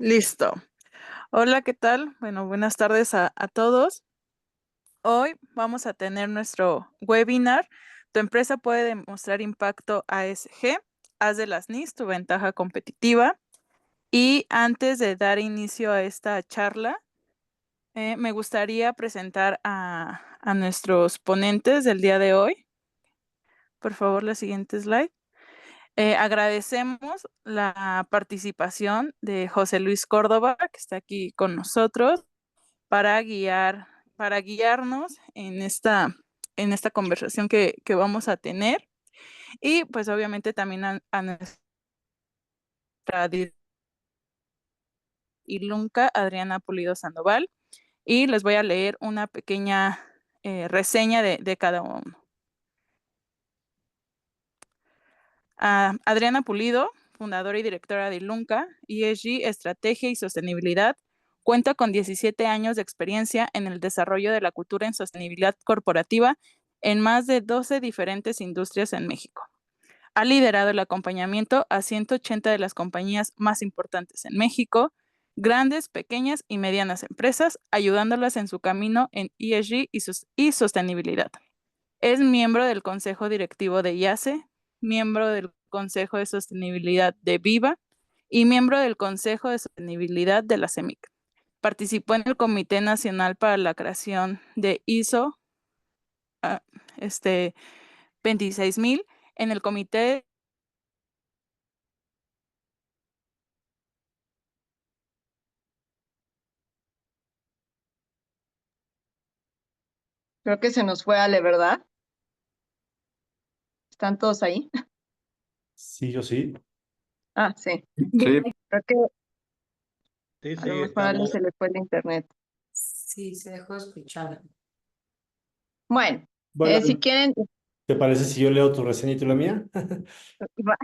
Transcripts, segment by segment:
Listo. Hola, ¿qué tal? Bueno, buenas tardes a todos. Hoy vamos a tener nuestro webinar. Tu empresa puede demostrar impacto ASG. Haz de las NIS tu ventaja competitiva. Y antes de dar inicio a esta charla, me gustaría presentar a nuestros ponentes del día de hoy. Por favor, la siguiente slide. Agradecemos la participación de José Luis Córdoba, que está aquí con nosotros, para guiarnos en esta conversación que vamos a tener. Y pues obviamente también a nuestra Ilunca, Adriana Pulido Sandoval, y les voy a leer una pequeña reseña de cada uno. Adriana Pulido, fundadora y directora de Ilunca, ESG, Estrategia y Sostenibilidad, cuenta con 17 años de experiencia en el desarrollo de la cultura en sostenibilidad corporativa en más de 12 diferentes industrias en México. Ha liderado el acompañamiento a 180 de las compañías más importantes en México, grandes, pequeñas y medianas empresas, ayudándolas en su camino en ESG y sostenibilidad. Es miembro del Consejo Directivo de IACE, miembro del Consejo de Sostenibilidad de Viva y miembro del Consejo de Sostenibilidad de la CEMIC. Participó en el Comité Nacional para la creación de ISO 26000, en el Comité Creo que se nos fue Ale, ¿verdad? ¿Están todos ahí? Sí, yo sí. Ah, sí. Sí, Creo que sí, a lo sí, mejor a Ale estamos. se le fue el internet. Sí, se dejó escuchar. Bueno, Bueno, si quieren, ¿te parece si yo leo tu reseña y tú la mía? va,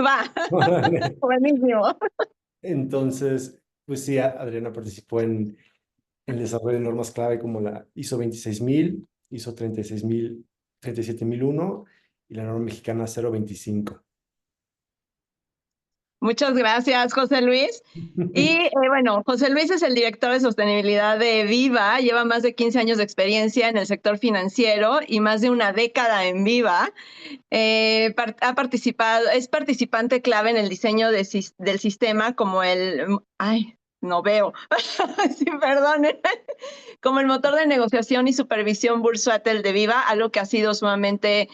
va. Órale. Buenísimo. Entonces, pues sí, Adriana participó en el desarrollo de normas clave como la ISO 26000, ISO 37001 y la norma mexicana 025. Muchas gracias, José Luis. Y bueno, José Luis es el director de sostenibilidad de Viva, lleva más de 15 años de experiencia en el sector financiero y más de una década en Viva. Ha participado, es participante clave en el diseño del sistema como no veo, sí, perdonen, como el motor de negociación y supervisión bursátil de Viva, algo que ha sido sumamente,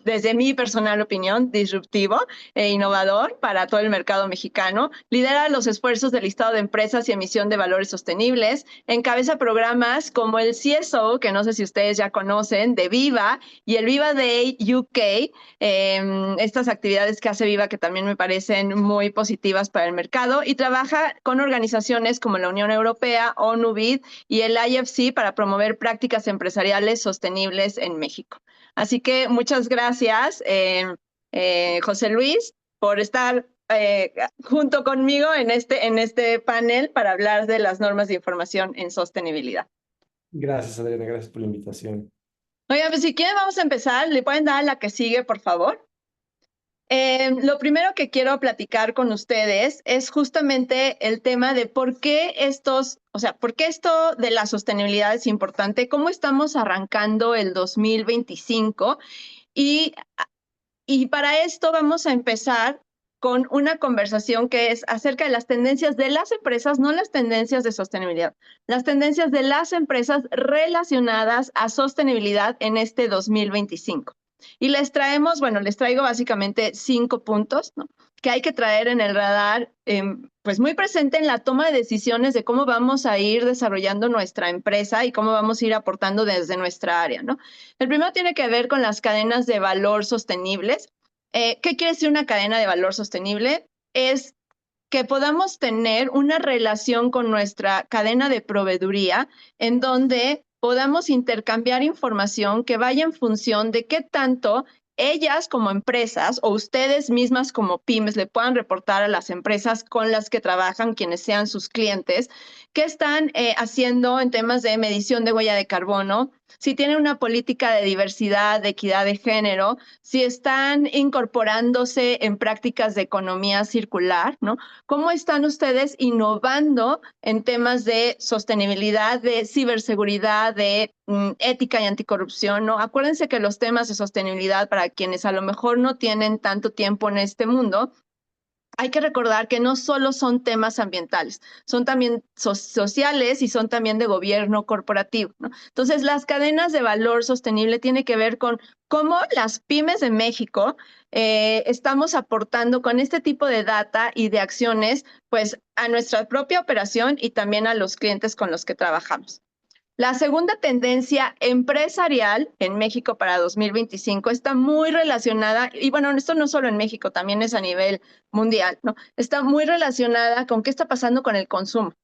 desde mi personal opinión, disruptivo e innovador para todo el mercado mexicano. Lidera los esfuerzos del listado de empresas y emisión de valores sostenibles. Encabeza programas como el CSO, que no sé si ustedes ya conocen, de Viva, y el Viva Day UK, estas actividades que hace Viva que también me parecen muy positivas para el mercado, y trabaja con organizaciones como la Unión Europea, ONU, BID y el IFC para promover prácticas empresariales sostenibles en México. Así que muchas gracias, José Luis, por estar junto conmigo en este panel para hablar de las normas de información en sostenibilidad. Gracias, Adriana, gracias por la invitación. Oigan, pues si quieren vamos a empezar. ¿Le pueden dar a la que sigue, por favor? Lo primero que quiero platicar con ustedes es justamente el tema de por qué por qué esto de la sostenibilidad es importante, cómo estamos arrancando el 2025 y, y para esto vamos a empezar con una conversación que es acerca de las tendencias de las empresas, no las tendencias de sostenibilidad, las tendencias de las empresas relacionadas a sostenibilidad en este 2025. Y les traigo básicamente 5 puntos, ¿no?, que hay que traer en el radar, pues muy presente en la toma de decisiones de cómo vamos a ir desarrollando nuestra empresa y cómo vamos a ir aportando desde nuestra área, ¿no? El primero tiene que ver con las cadenas de valor sostenibles. ¿Qué quiere decir una cadena de valor sostenible? Es que podamos tener una relación con nuestra cadena de proveeduría en donde podamos intercambiar información que vaya en función de qué tanto ellas como empresas o ustedes mismas como pymes le puedan reportar a las empresas con las que trabajan, quienes sean sus clientes, qué están haciendo en temas de medición de huella de carbono, si tienen una política de diversidad, de equidad de género, si están incorporándose en prácticas de economía circular, ¿no? ¿Cómo están ustedes innovando en temas de sostenibilidad, de ciberseguridad, de ética y anticorrupción, ¿no? Acuérdense que los temas de sostenibilidad, para quienes a lo mejor no tienen tanto tiempo en este mundo, hay que recordar que no solo son temas ambientales, son también sociales y son también de gobierno corporativo, ¿no? Entonces, las cadenas de valor sostenible tienen que ver con cómo las pymes de México estamos aportando con este tipo de data y de acciones, pues, a nuestra propia operación y también a los clientes con los que trabajamos. La segunda tendencia empresarial en México para 2025 está muy relacionada, y bueno, esto no solo en México, también es a nivel mundial, ¿no? Está muy relacionada con qué está pasando con el consumo.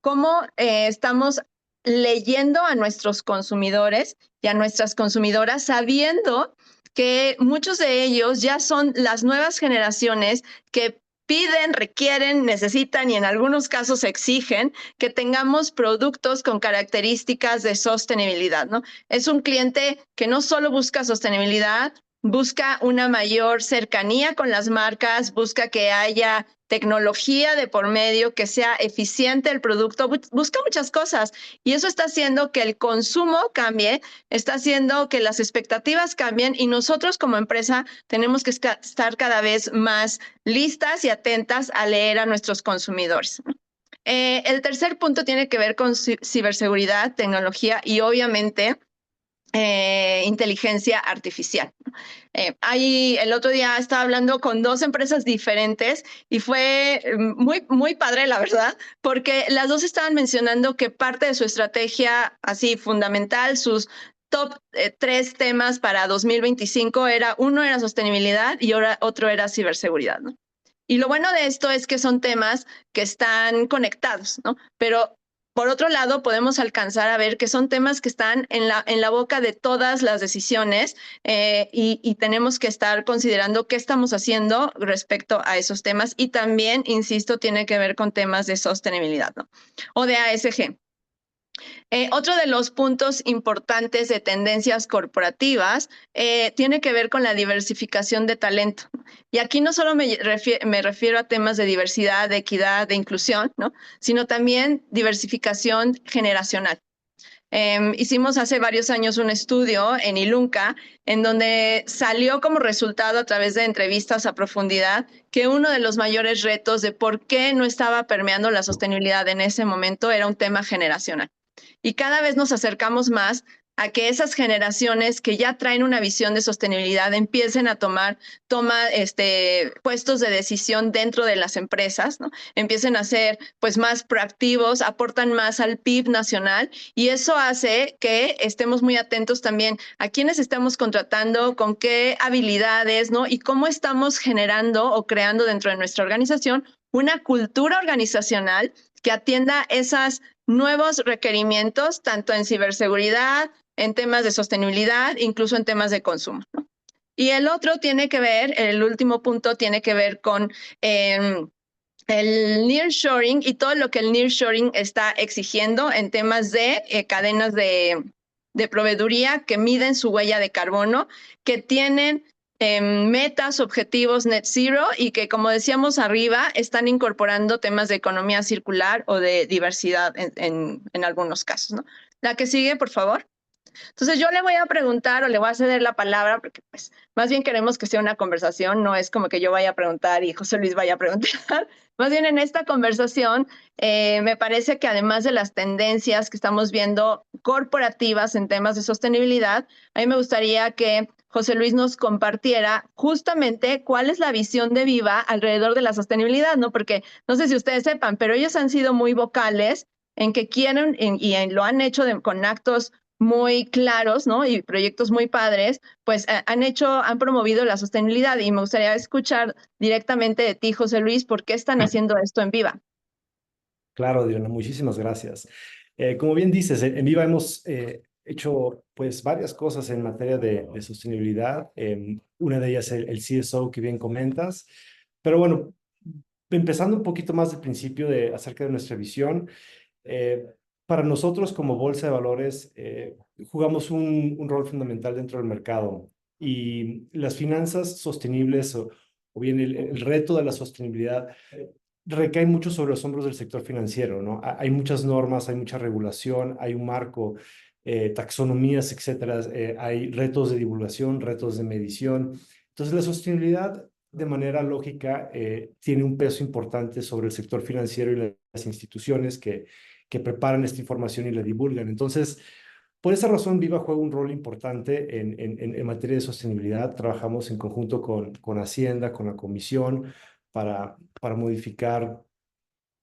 Cómo estamos leyendo a nuestros consumidores y a nuestras consumidoras sabiendo que muchos de ellos ya son las nuevas generaciones que piden, requieren, necesitan y en algunos casos exigen que tengamos productos con características de sostenibilidad, ¿no? Es un cliente que no solo busca sostenibilidad, busca una mayor cercanía con las marcas, busca que haya tecnología de por medio, que sea eficiente el producto, busca muchas cosas y eso está haciendo que el consumo cambie, está haciendo que las expectativas cambien y nosotros como empresa tenemos que estar cada vez más listas y atentas a leer a nuestros consumidores. El tercer punto tiene que ver con ciberseguridad, tecnología y obviamente inteligencia artificial. El otro día estaba hablando con dos empresas diferentes y fue muy padre, la verdad, porque las dos estaban mencionando que parte de su estrategia así fundamental, sus top 3 temas para 2025 uno era sostenibilidad y otro era ciberseguridad, ¿no? Y lo bueno de esto es que son temas que están conectados, ¿no? Pero por otro lado, podemos alcanzar a ver que son temas que están en la boca de todas las decisiones y tenemos que estar considerando qué estamos haciendo respecto a esos temas. Y también, insisto, tiene que ver con temas de sostenibilidad, ¿no? O de ASG. Otro de los puntos importantes de tendencias corporativas tiene que ver con la diversificación de talento. Y aquí no solo me refiero a temas de diversidad, de equidad, de inclusión, ¿no? Sino también diversificación generacional. Hicimos hace varios años un estudio en Ilunca en donde salió como resultado a través de entrevistas a profundidad que uno de los mayores retos de por qué no estaba permeando la sostenibilidad en ese momento era un tema generacional. Y cada vez nos acercamos más a que esas generaciones que ya traen una visión de sostenibilidad empiecen a tomar puestos de decisión dentro de las empresas, ¿no? Empiecen a ser pues más proactivos, aportan más al PIB nacional y eso hace que estemos muy atentos también a quiénes estamos contratando, con qué habilidades, ¿no? Y cómo estamos generando o creando dentro de nuestra organización una cultura organizacional que atienda esas nuevos requerimientos, tanto en ciberseguridad, en temas de sostenibilidad, incluso en temas de consumo, ¿no? Y el otro tiene que ver, el último punto tiene que ver con el nearshoring y todo lo que el nearshoring está exigiendo en temas de cadenas de proveeduría que miden su huella de carbono, que tienen metas, objetivos net zero y que, como decíamos arriba, están incorporando temas de economía circular o de diversidad en algunos casos, ¿no? La que sigue, por favor. Entonces yo le voy a preguntar o le voy a ceder la palabra porque pues más bien queremos que sea una conversación, no es como que yo vaya a preguntar y José Luis vaya a preguntar. Más bien en esta conversación me parece que además de las tendencias que estamos viendo corporativas en temas de sostenibilidad, a mí me gustaría que José Luis nos compartiera justamente cuál es la visión de Viva alrededor de la sostenibilidad, ¿no? Porque no sé si ustedes sepan, pero ellos han sido muy vocales en que quieren lo han hecho con actos muy claros, ¿no? Y proyectos muy padres, pues han promovido la sostenibilidad y me gustaría escuchar directamente de ti, José Luis, ¿por qué están haciendo esto en Viva? Claro, Diana, muchísimas gracias. Como bien dices, en Viva hemos hecho pues varias cosas en materia de sostenibilidad. Una de ellas el CSO que bien comentas. Pero bueno, empezando un poquito más del principio acerca de nuestra visión, para nosotros como bolsa de valores jugamos un rol fundamental dentro del mercado y las finanzas sostenibles o bien el reto de la sostenibilidad recae mucho sobre los hombros del sector financiero, ¿no? Hay muchas normas, hay mucha regulación, hay un marco, taxonomías, etcétera. Hay retos de divulgación, retos de medición. Entonces, la sostenibilidad, de manera lógica, tiene un peso importante sobre el sector financiero y las instituciones que preparan esta información y la divulgan. Entonces, por esa razón, Viva juega un rol importante en materia de sostenibilidad. Trabajamos en conjunto con Hacienda, con la Comisión, para modificar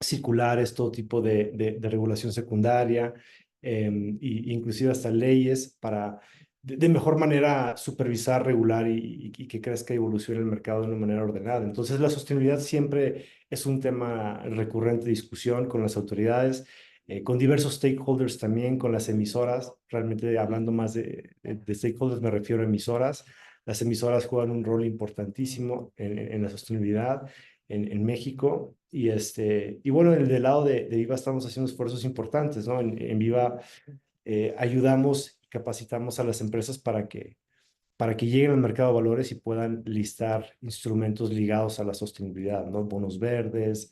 circulares, todo tipo de regulación secundaria, inclusive hasta leyes para de mejor manera supervisar, regular y que crezca y evolucione el mercado de una manera ordenada. Entonces, la sostenibilidad siempre es un tema recurrente de discusión con las autoridades, con diversos stakeholders también, con las emisoras. Realmente hablando más de stakeholders, me refiero a emisoras. Las emisoras juegan un rol importantísimo en la sostenibilidad en México. Y bueno, del lado de Viva estamos haciendo esfuerzos importantes, ¿no? En Viva ayudamos y capacitamos a las empresas para que lleguen al mercado de valores y puedan listar instrumentos ligados a la sostenibilidad, ¿no? Bonos verdes,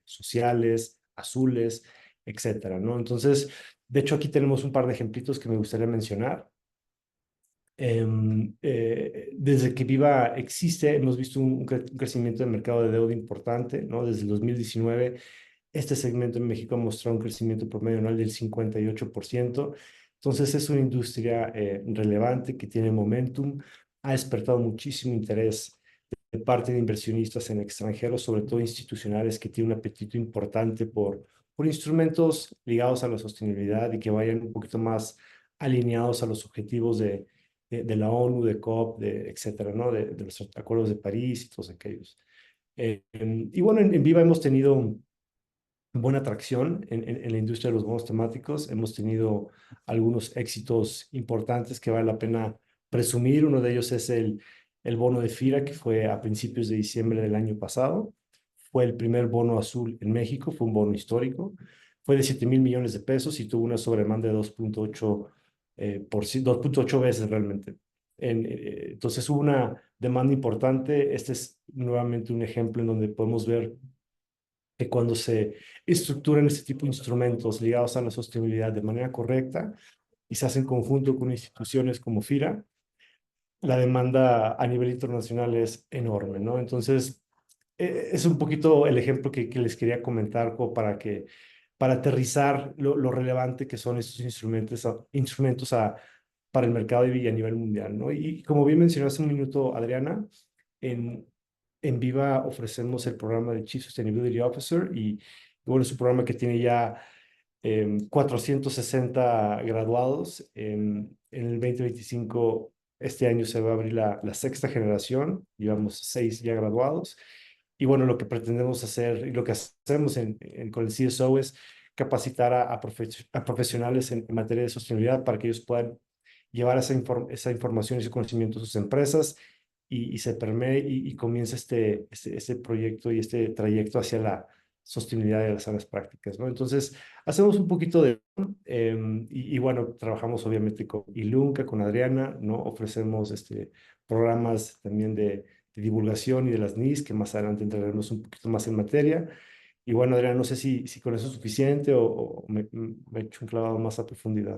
sociales, azules, etcétera, ¿no? Entonces, de hecho, aquí tenemos un par de ejemplitos que me gustaría mencionar. Desde que Viva existe, hemos visto un crecimiento del mercado de deuda importante, ¿no? Desde el 2019, este segmento en México ha mostrado un crecimiento promedio anual del 58%. Entonces, es una industria relevante que tiene momentum, ha despertado muchísimo interés de parte de inversionistas en extranjeros, sobre todo institucionales, que tienen un apetito importante por instrumentos ligados a la sostenibilidad y que vayan un poquito más alineados a los objetivos de la ONU, de COP, etcétera, ¿no? De los acuerdos de París y todos aquellos. Y bueno, en Viva hemos tenido buena atracción en la industria de los bonos temáticos. Hemos tenido algunos éxitos importantes que vale la pena presumir. Uno de ellos es el bono de FIRA, que fue a principios de diciembre del año pasado. Fue el primer bono azul en México, fue un bono histórico. Fue de 7,000 millones de pesos y tuvo una sobredemanda de 2.8 veces realmente. Entonces hubo una demanda importante. Este es nuevamente un ejemplo en donde podemos ver que cuando se estructuran este tipo de instrumentos ligados a la sostenibilidad de manera correcta y se hacen en conjunto con instituciones como FIRA, la demanda a nivel internacional es enorme, ¿no? Entonces, es un poquito el ejemplo que les quería comentar como para aterrizar lo relevante que son estos instrumentos para el mercado y a nivel mundial, ¿no? Y como bien mencionó hace un minuto Adriana, en, en Viva ofrecemos el programa de Chief Sustainability Officer y bueno, es un programa que tiene ya 460 graduados. En el 2025, este año se va a abrir la sexta generación, llevamos 6 ya graduados. Y bueno, lo que pretendemos hacer y lo que hacemos con el CSO es capacitar a profesionales en materia de sostenibilidad para que ellos puedan llevar esa información y ese conocimiento a sus empresas y se permee y comience este proyecto y este trayecto hacia la sostenibilidad de las sanas prácticas, ¿no? Entonces, hacemos un poquito y bueno, trabajamos obviamente con Ilunca, con Adriana, ¿no? Ofrecemos programas también de divulgación y de las NIS, que más adelante entraremos un poquito más en materia. Y bueno, Adriana, no sé si con eso es suficiente o me he hecho un clavado más a profundidad.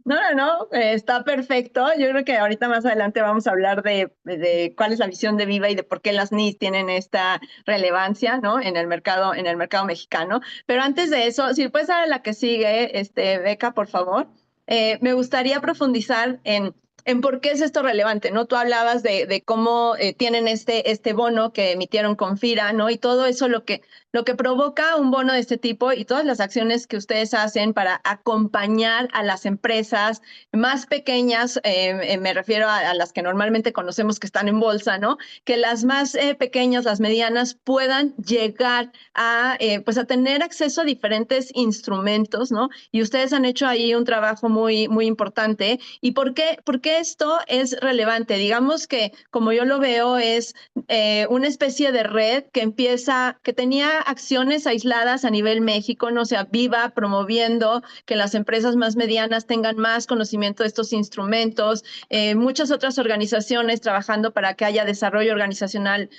No, está perfecto. Yo creo que ahorita más adelante vamos a hablar de cuál es la visión de Viva y de por qué las NIS tienen esta relevancia, ¿no? En el mercado mexicano. Pero antes de eso, si puedes dar a la que sigue, Beca, por favor. Me gustaría profundizar en por qué es esto relevante, ¿no? Tú hablabas de cómo tienen este bono que emitieron con FIRA, ¿no? Y todo eso lo que provoca un bono de este tipo y todas las acciones que ustedes hacen para acompañar a las empresas más pequeñas, me refiero a las que normalmente conocemos que están en bolsa, ¿no? Que las más pequeñas, las medianas, puedan llegar pues a tener acceso a diferentes instrumentos, ¿no? Y ustedes han hecho ahí un trabajo muy, muy importante. ¿Y por qué qué esto es relevante? Digamos que, como yo lo veo, es una especie de red que tenía acciones aisladas a nivel México, ¿no? O sea, Viva promoviendo que las empresas más medianas tengan más conocimiento de estos instrumentos, muchas otras organizaciones trabajando para que haya desarrollo organizacional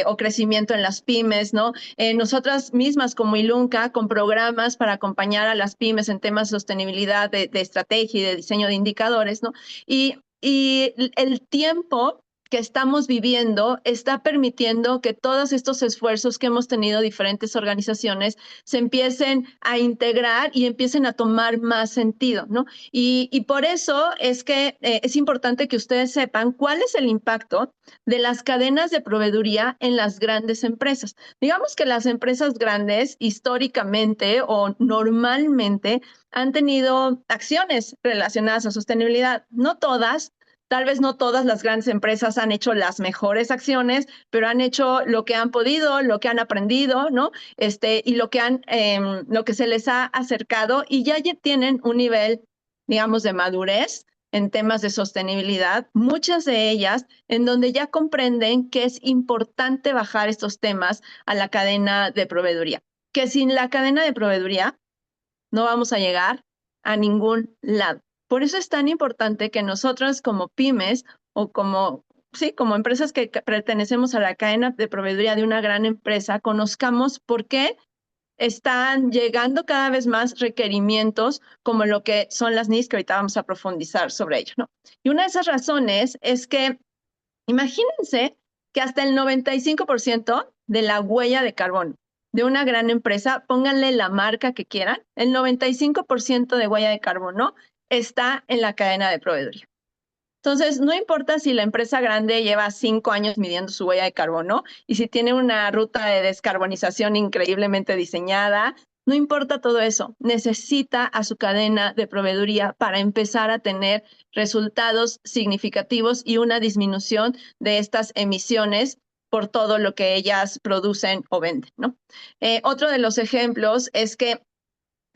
o crecimiento en las pymes, ¿no? Nosotras mismas como Ilunca, con programas para acompañar a las pymes en temas de sostenibilidad, de estrategia y de diseño de indicadores, ¿no? Y el tiempo que estamos viviendo está permitiendo que todos estos esfuerzos que hemos tenido diferentes organizaciones se empiecen a integrar y empiecen a tomar más sentido, ¿no? Y por eso es que es importante que ustedes sepan cuál es el impacto de las cadenas de proveeduría en las grandes empresas. Digamos que las empresas grandes históricamente o normalmente han tenido acciones relacionadas a sostenibilidad. No todas, tal vez no todas las grandes empresas han hecho las mejores acciones, pero han hecho lo que han podido, lo que han aprendido, ¿no? Y lo que se les ha acercado y ya tienen un nivel, digamos, de madurez en temas de sostenibilidad, muchas de ellas en donde ya comprenden que es importante bajar estos temas a la cadena de proveeduría, que sin la cadena de proveeduría no vamos a llegar a ningún lado. Por eso es tan importante que nosotros como pymes o como empresas que pertenecemos a la cadena de proveeduría de una gran empresa, conozcamos por qué están llegando cada vez más requerimientos como lo que son las NIS, que ahorita vamos a profundizar sobre ello, ¿no? Y una de esas razones es que imagínense que hasta el 95% de la huella de carbono de una gran empresa, pónganle la marca que quieran, el 95% de huella de carbono está en la cadena de proveeduría. Entonces, no importa si la empresa grande lleva 5 años midiendo su huella de carbono y si tiene una ruta de descarbonización increíblemente diseñada, no importa todo eso, necesita a su cadena de proveeduría para empezar a tener resultados significativos y una disminución de estas emisiones por todo lo que ellas producen o venden, ¿no? Otro de los ejemplos es que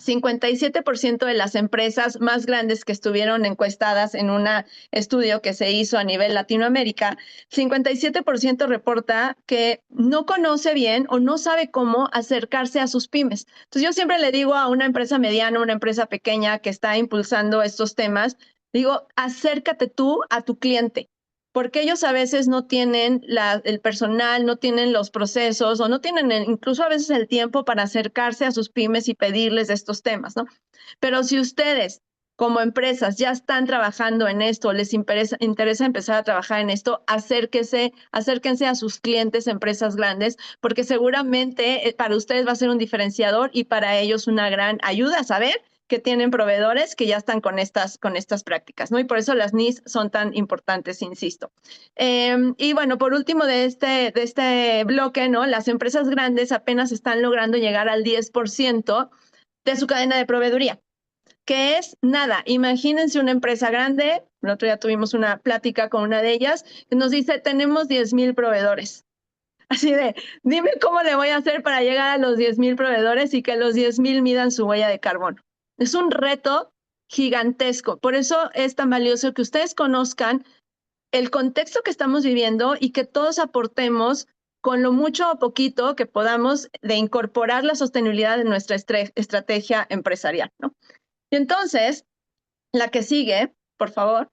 57% de las empresas más grandes que estuvieron encuestadas en un estudio que se hizo a nivel Latinoamérica, 57% reporta que no conoce bien o no sabe cómo acercarse a sus pymes. Entonces yo siempre le digo a una empresa mediana, una empresa pequeña que está impulsando estos temas, digo, acércate tú a tu cliente, porque ellos a veces no tienen el personal, no tienen los procesos o no tienen incluso a veces el tiempo para acercarse a sus pymes y pedirles estos temas, ¿no? Pero si ustedes como empresas ya están trabajando en esto, les interesa empezar a trabajar en esto, acérquense a sus clientes, empresas grandes, porque seguramente para ustedes va a ser un diferenciador y para ellos una gran ayuda a saber que tienen proveedores que ya están con estas prácticas, ¿no? Y por eso las NIS son tan importantes, insisto. Y bueno, por último de este bloque, ¿no? Las empresas grandes apenas están logrando llegar al 10% de su cadena de proveeduría, que es nada. Imagínense una empresa grande, el otro día tuvimos una plática con una de ellas, que nos dice, tenemos 10,000 proveedores. Así de, dime cómo le voy a hacer para llegar a los 10,000 proveedores y que los 10,000 midan su huella de carbono. Es un reto gigantesco. Por eso es tan valioso que ustedes conozcan el contexto que estamos viviendo y que todos aportemos con lo mucho o poquito que podamos de incorporar la sostenibilidad en nuestra estrategia empresarial, ¿no? Y entonces, la que sigue, por favor.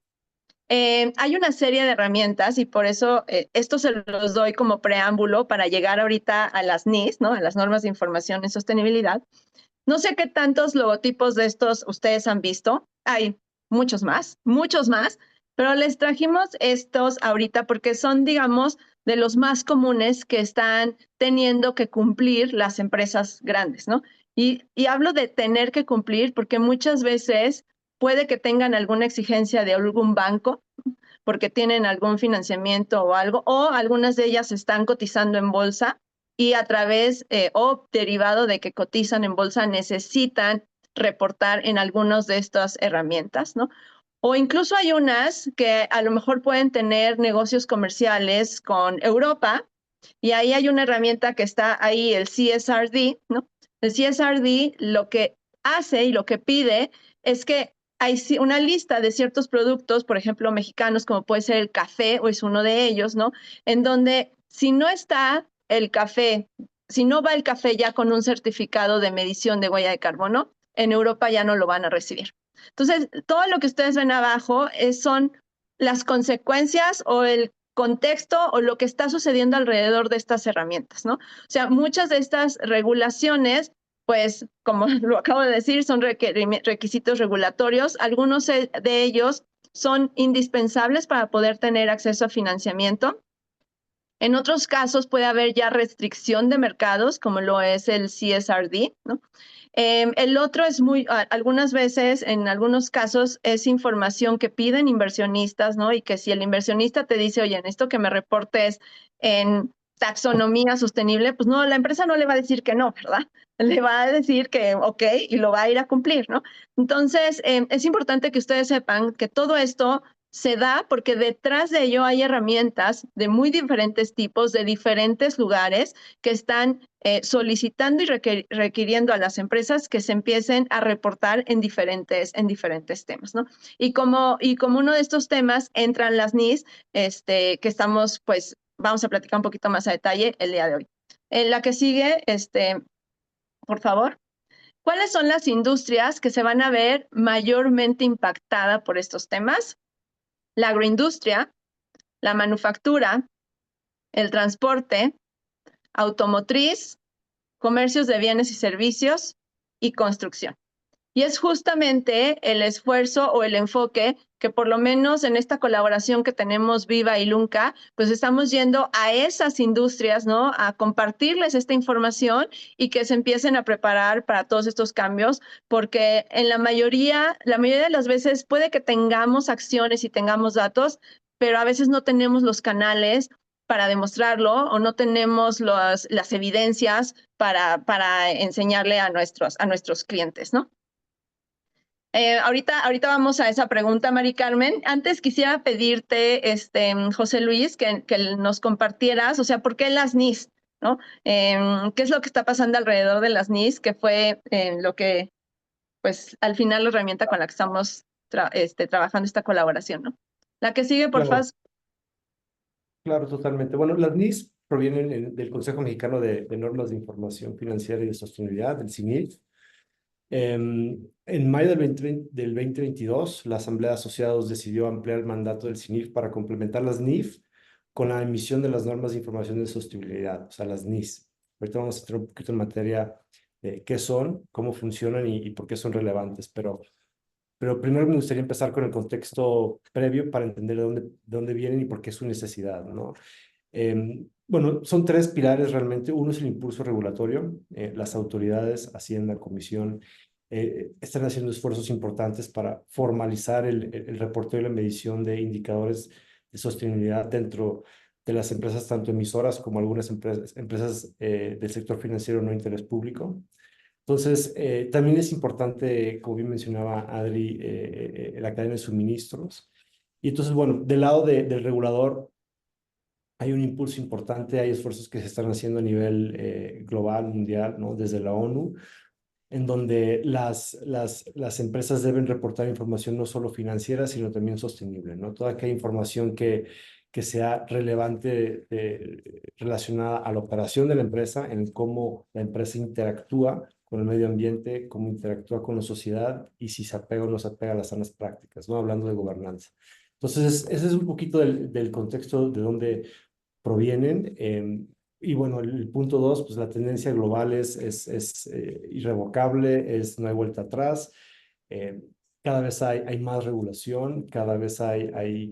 Hay una serie de herramientas y por eso esto se los doy como preámbulo para llegar ahorita a las NIS, ¿no? A las normas de información en sostenibilidad. No sé qué tantos logotipos de estos ustedes han visto. Hay muchos más, pero les trajimos estos ahorita porque son, digamos, de los más comunes que están teniendo que cumplir las empresas grandes, ¿no? Y hablo de tener que cumplir porque muchas veces puede que tengan alguna exigencia de algún banco porque tienen algún financiamiento o algo, o algunas de ellas están cotizando en bolsa y a través o derivado de que cotizan en bolsa necesitan reportar en algunas de estas herramientas, ¿no? O incluso hay unas que a lo mejor pueden tener negocios comerciales con Europa y ahí hay una herramienta que está ahí, el CSRD, ¿no? El CSRD lo que hace y lo que pide es que hay una lista de ciertos productos, por ejemplo, mexicanos, como puede ser el café, o es uno de ellos, ¿no? En donde si no está el café, si no va el café ya con un certificado de medición de huella de carbono, en Europa ya no lo van a recibir. Entonces, todo lo que ustedes ven abajo son las consecuencias o el contexto o lo que está sucediendo alrededor de estas herramientas, ¿no? O sea, muchas de estas regulaciones, pues, como lo acabo de decir, son requisitos regulatorios. Algunos de ellos son indispensables para poder tener acceso a financiamiento. En otros casos puede haber ya restricción de mercados, como lo es el CSRD, ¿no? El otro es algunas veces, en algunos casos, es información que piden inversionistas, ¿no? Y que si el inversionista te dice, oye, necesito que me reportes en taxonomía sostenible, pues no, la empresa no le va a decir que no, ¿verdad? Le va a decir que ok, y lo va a ir a cumplir, ¿no? Entonces, es importante que ustedes sepan que todo esto se da porque detrás de ello hay herramientas de muy diferentes tipos, de diferentes lugares, que están solicitando y requiriendo a las empresas que se empiecen a reportar en diferentes temas, ¿no? Y como uno de estos temas entran las NIS, que estamos, pues, vamos a platicar un poquito más a detalle el día de hoy. En la que sigue, por favor. ¿Cuáles son las industrias que se van a ver mayormente impactadas por estos temas? La agroindustria, la manufactura, el transporte, automotriz, comercios de bienes y servicios y construcción. Y es justamente el esfuerzo o el enfoque que por lo menos en esta colaboración que tenemos Viva y Lunca, pues estamos yendo a esas industrias, ¿no? A compartirles esta información y que se empiecen a preparar para todos estos cambios, porque en la mayoría de las veces puede que tengamos acciones y tengamos datos, pero a veces no tenemos los canales para demostrarlo o no tenemos las evidencias para enseñarle a nuestros clientes, ¿no? Ahorita vamos a esa pregunta, Mari Carmen. Antes quisiera pedirte, José Luis, que nos compartieras, o sea, ¿por qué las NIS? ¿No? ¿Qué es lo que está pasando alrededor de las NIS? Que fue lo que, pues, al final la herramienta con la que estamos trabajando esta colaboración, ¿no? La que sigue, por favor. Claro, totalmente. Bueno, las NIS provienen del Consejo Mexicano de Normas de Información Financiera y de Sostenibilidad, del CINIF. En mayo del 2022, la Asamblea de Asociados decidió ampliar el mandato del CINIF para complementar las NIF con la emisión de las normas de información de sostenibilidad, o sea, las NIS. Ahorita vamos a entrar un poquito en materia de qué son, cómo funcionan y por qué son relevantes, pero primero me gustaría empezar con el contexto previo para entender de dónde vienen y por qué es su necesidad, ¿no? Bueno, son tres pilares realmente. Uno es el impulso regulatorio. Las autoridades, Hacienda, Comisión, están haciendo esfuerzos importantes para formalizar el reporteo y la medición de indicadores de sostenibilidad dentro de las empresas, tanto emisoras como algunas empresas del sector financiero no interés público. Entonces, también es importante, como bien mencionaba Adri, la cadena de suministros. Y entonces, bueno, del lado del regulador, hay un impulso importante, hay esfuerzos que se están haciendo a nivel global, mundial, ¿no? Desde la ONU, en donde las empresas deben reportar información no solo financiera, sino también sostenible, ¿no? Toda aquella información que sea relevante relacionada a la operación de la empresa, en cómo la empresa interactúa con el medio ambiente, cómo interactúa con la sociedad y si se apega o no se apega a las sanas prácticas, ¿no? Hablando de gobernanza. Entonces, ese es un poquito del contexto de donde provienen. Y bueno, el punto dos, pues la tendencia global es irrevocable, no hay vuelta atrás. Cada vez hay más regulación, cada vez hay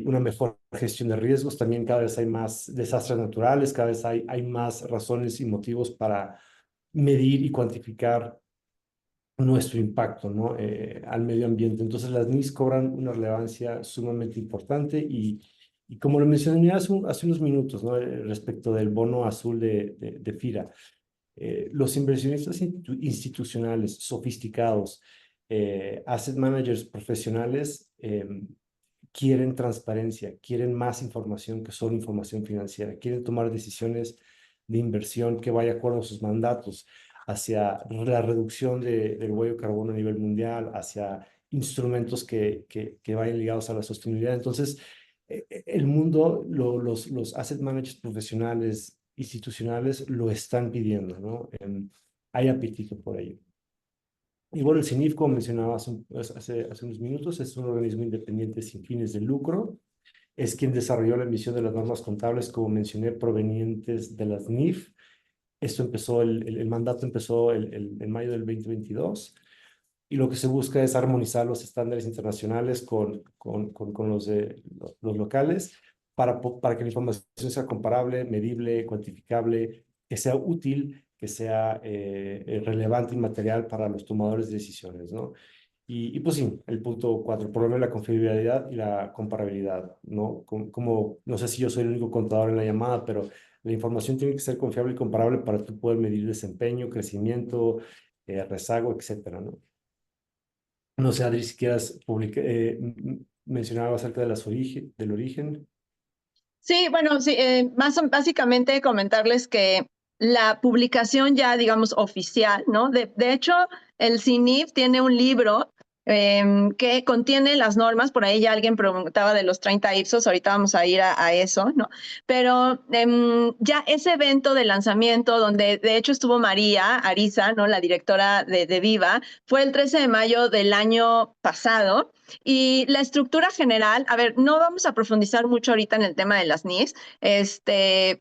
una mejor gestión de riesgos, también cada vez hay más desastres naturales, cada vez hay más razones y motivos para medir y cuantificar nuestro impacto, ¿no? Al medio ambiente. Entonces las NIS cobran una relevancia sumamente importante y como lo mencioné hace unos minutos, ¿no? Respecto del bono azul de FIRA, los inversionistas institucionales sofisticados, asset managers profesionales, quieren transparencia, quieren más información que solo información financiera, quieren tomar decisiones de inversión que vaya de acuerdo a sus mandatos, hacia la reducción del huella de carbono a nivel mundial, hacia instrumentos que vayan ligados a la sostenibilidad. Entonces, el mundo, los asset managers profesionales, institucionales, lo están pidiendo, ¿no? Hay apetito por ello. Y bueno, el CINIF, como mencionaba hace unos minutos, es un organismo independiente sin fines de lucro. Es quien desarrolló la emisión de las normas contables, como mencioné, provenientes de las NIF. Esto empezó, el mandato empezó en mayo del 2022, y lo que se busca es armonizar los estándares internacionales con los locales para que la información sea comparable, medible, cuantificable, que sea útil, que sea relevante y material para los tomadores de decisiones, ¿no? Y pues sí, el punto 4, por lo menos la confiabilidad y la comparabilidad, ¿no? No sé si yo soy el único contador en la llamada, pero la información tiene que ser confiable y comparable para tú poder medir desempeño, crecimiento, rezago, etcétera, ¿no? No sé, Adri, si quieras mencionar algo acerca de del origen. Sí, bueno, sí, básicamente comentarles que la publicación ya, digamos, oficial, ¿no? De hecho, el CINIF tiene un libro que contiene las normas. Por ahí ya alguien preguntaba de los 30 ipsos, ahorita vamos a ir a eso, ¿no? Pero ya ese evento de lanzamiento, donde de hecho estuvo María Ariza, ¿no? La directora de Viva, fue el 13 de mayo del año pasado. Y la estructura general, a ver, no vamos a profundizar mucho ahorita en el tema de las NIS,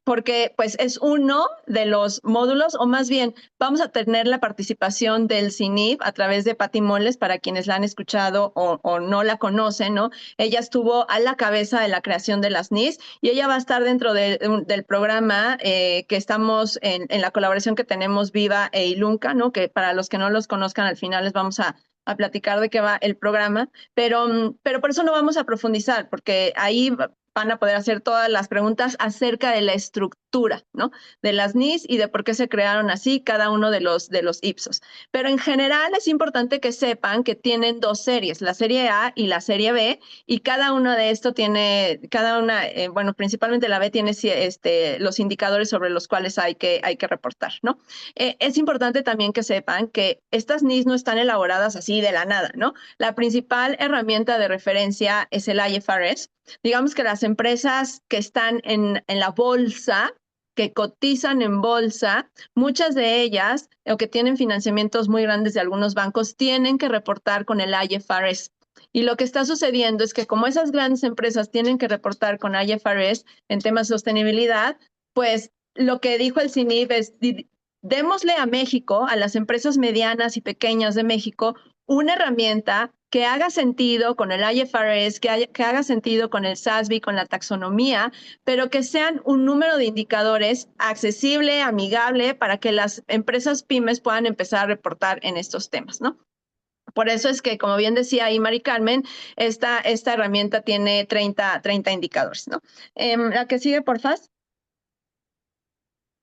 porque pues es uno de los módulos, o más bien vamos a tener la participación del CINIF a través de Pati Moles, para quienes la han escuchado o no la conocen, ¿no? Ella estuvo a la cabeza de la creación de las NIS y ella va a estar dentro del programa que estamos en la colaboración que tenemos Viva e Ilunca, ¿no? Que para los que no los conozcan, al final les vamos a platicar de qué va el programa, pero por eso no vamos a profundizar, porque ahí van a poder hacer todas las preguntas acerca de la estructura, ¿no? De las NIS y de por qué se crearon así cada uno de los ipsos. Pero en general es importante que sepan que tienen dos series, la serie A y la serie B, y cada una de esto tiene, bueno, principalmente la B tiene los indicadores sobre los cuales hay que reportar, ¿no? Es importante también que sepan que estas NIS no están elaboradas así de la nada, ¿no? La principal herramienta de referencia es el IFRS. Digamos que las empresas que están en la bolsa, que cotizan en bolsa, muchas de ellas, o que tienen financiamientos muy grandes de algunos bancos, tienen que reportar con el IFRS. Y lo que está sucediendo es que como esas grandes empresas tienen que reportar con IFRS en temas de sostenibilidad, pues lo que dijo el CINIF es: démosle a México, a las empresas medianas y pequeñas de México, una herramienta que haga sentido con el IFRS, que haga sentido con el SASB, con la taxonomía, pero que sean un número de indicadores accesible, amigable, para que las empresas pymes puedan empezar a reportar en estos temas, ¿no? Por eso es que, como bien decía ahí Mari Carmen, esta herramienta tiene 30 indicadores, ¿no? La que sigue, por favor.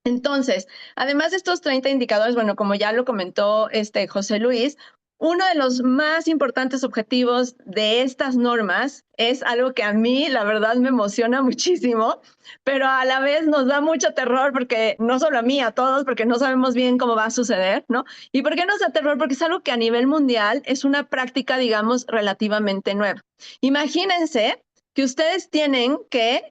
Entonces, además de estos 30 indicadores, bueno, como ya lo comentó José Luis, uno de los más importantes objetivos de estas normas es algo que a mí, la verdad, me emociona muchísimo, pero a la vez nos da mucho terror, porque no solo a mí, a todos, porque no sabemos bien cómo va a suceder, ¿no? ¿Y por qué nos da terror? Porque es algo que a nivel mundial es una práctica, digamos, relativamente nueva. Imagínense que ustedes tienen que